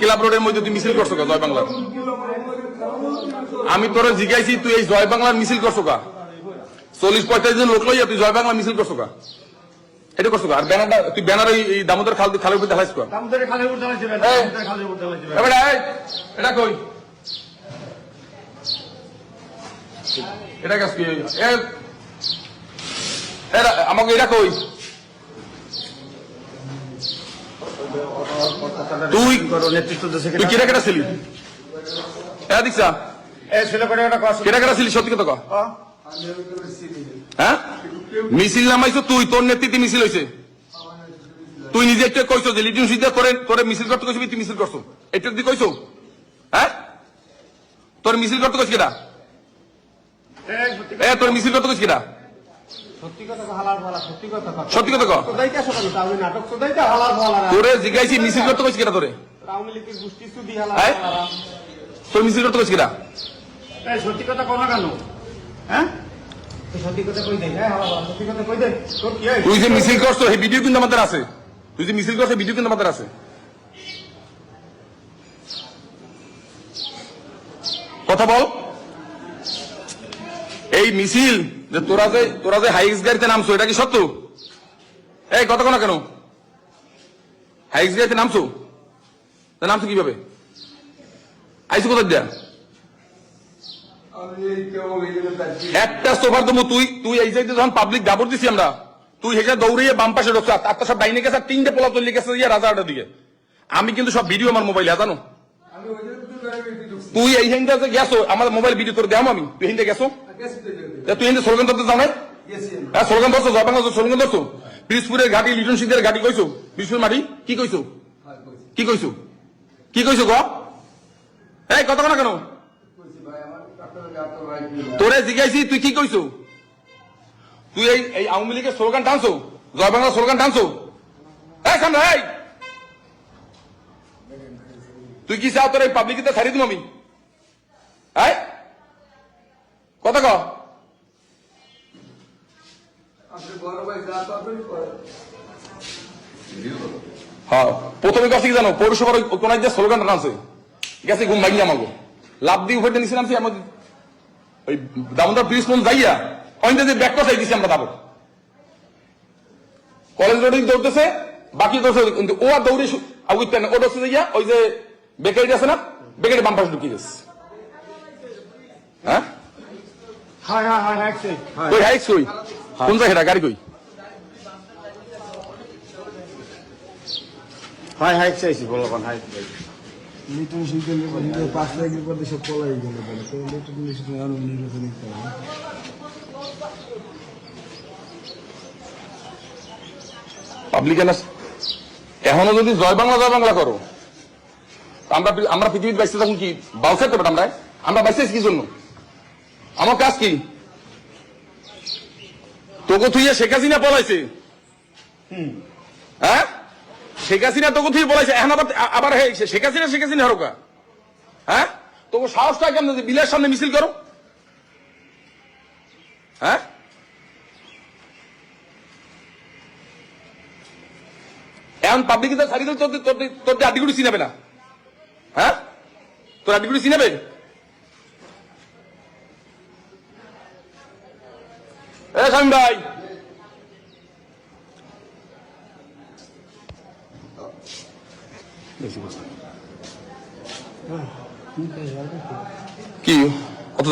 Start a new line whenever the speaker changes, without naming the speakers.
Club রোডের মধ্যে তুই মিছিল করছো কা জয় বাংলার? আমি তোরা জিজ্ঞাসি তুই এই জয় বাংলার মিছিল করছো কা? 40-45 জন লোক লইয়া তুই জয় বাংলা মিছিল করছো কা? এটা করছো কা? আর ব্যানারটা তুই ব্যানার ওই দামোদর খালের উপর দেখাইছ কা? এটা কই? এটা কাজ কি? আমাকে এটা কই? তুই কেটা কেটা ছিলি? দীক্ষা কেটা কেটা ছিলি? সত্যি কথা কহ। হ্যাঁ, মিছিল নামাইছো তুই, তোর নেতৃত্বে মিছিল হয়েছে। তুই নিজে একটু কইছো যে লিটন সিদ্ধা করে মিছিল করতে কইছো, তুই মিছিল করছো, একটু তুই কইছো? হ্যাঁ, তোর মিছিল করতে কইছ কেটা? তোর মিছিল করতে কইছ কেটা? সত্যি কথা কহ। তোরে জিজ্ঞাসি মিছিল করতে কইছ কেটা? তোরে তোর মিছিল করতে কইছ কেটা?
সত্যি কথা কো না কেন? হ্যাঁ,
তুই যে মিছিল করছো এই ভিডিও কিন্তু আমাদের আছে। তুই যে মিছিল করছো ভিডিও কিন্তু আমাদের আছে। কথা বল। এই মিছিল যে তোরা যে হাইক্স গাড়িতে নামছো, এটা কি সত্য? এই কথা কো না কেন? হাইক্স গাড়িতে নামছো, নামছো কিভাবে? আইসো কোথায় দেয়া? একটা সোফার দমু তুই এই যে যখন পাবলিক দাবর দিছি আমরা, তুই হেসে দৌড়িয়ে বাম পাশে ঢুকছো, আর সব ডাইনে গেছে, 3টে পোলা চলে গেছে রাজারটার দিকে। আমি কিন্তু সব ভিডিও আমার মোবাইলে জানো। তুই এই হিন্দে গেছো, আমার মোবাইল ভিডিও তোর দেখাম আমি। তুই হিন্দে গেছো, তুই হিন্দে স্লোগান ধরতে যাও না? হ্যাঁ, স্লোগান ধরছো, জয় বাংলা স্লোগান ধরছো। পিরিজপুরের ঘাটি, লিটন সিদ্ধের ঘাটি কইছো, পিরিজপুর মাটি কি কইছো? কি কইছো? কি কইছো গ? এই কথা না কেন? তোরে জিজ্ঞাসি তুই কি কইছো? তুই এই আওয়ামী লীগের স্লোগান টানছো, জয় বাংলা স্লোগান টানছো? এই তুই কি চাও তোর এই পাবলিকতে ছাড়ি দিম আমি? কথা ক। হ্যাঁ, প্রথমে কাছে কি জানো, পৌরসভার কোনায় যে স্লোগানটা টানছে গেছে ঘুম ভাঙিয়ে আমাকে লাভ দিয়ে উঠে নিয়েছিলাম। ওই দামোদর ব্রিজ পর্যন্ত যাইয়া অন্য যে ব্যাক চাই দিছি আমরা দাবো কলেজ রোডে দৌড়তেছে, বাকি দৌড়ছে কিন্তু ও আর দৌড়ে ও দৌড়ছে যাইয়া ওই যে বেকারি আছে না, বেকারি বাম পাশে ঢুকিয়ে গেছে। হ্যাঁ, কোন জায়গাটা গাড়ি কই?
লিটন সিদ্ধের 5 লাখের পর সব পলাই গেল।
পাবলিক এখনো যদি জয় বাংলা করো, আমরা পৃথিবীতে বাইসে থাকুন কি বাউসাইতে পারে? আমরা বাইসেছি কি জন্য? আমার কাজ কি? তোকে থুইয়া শেখ হাসিনা পলাইছে। হ্যাঁ, শেখ হাসিনা তোকে থুই পলাইছে, এখন আবার শেখ হাসিনা হারোকা। হ্যাঁ, তোকে সাহসটা কেমন বিলার সামনে মিছিল করো? হ্যাঁ, এখন পাবলিক ছাড়ি দিল, তোর আডিগুড়ি চিনাবে না? হ্যাঁ, তোর আডিগুড়ি চিনাবে? শামীম ভাই, কি অত